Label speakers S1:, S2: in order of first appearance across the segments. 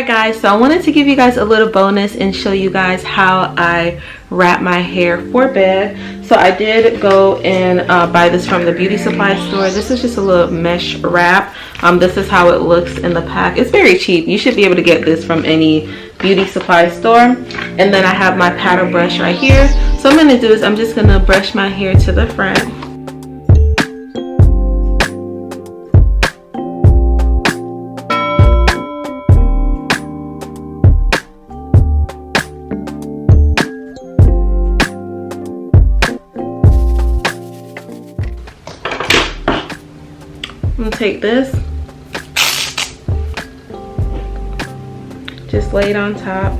S1: Alright guys, so I wanted to give you guys a little bonus and show you guys how I wrap my hair for bed. So I did go and buy this from the beauty supply store. This is just a little mesh wrap. This is how it looks in the pack. It's very cheap. You should be able to get this from any beauty supply store. And then I have my paddle brush right here. So what I'm going to do is I'm just going to brush my hair to the front. I'm gonna take this, just lay it on top.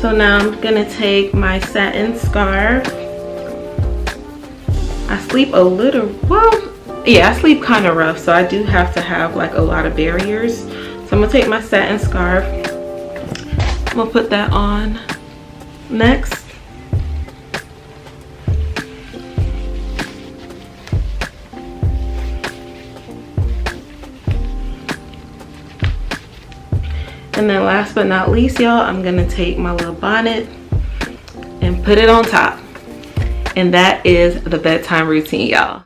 S1: So now I'm gonna take my satin scarf. I sleep a little, well, yeah, I sleep kind of rough, so I do have to have like a lot of barriers. So I'm gonna take my satin scarf. I'm gonna put that on next. And then last but not least, y'all, I'm gonna take my little bonnet and put it on top. And that is the bedtime routine, y'all.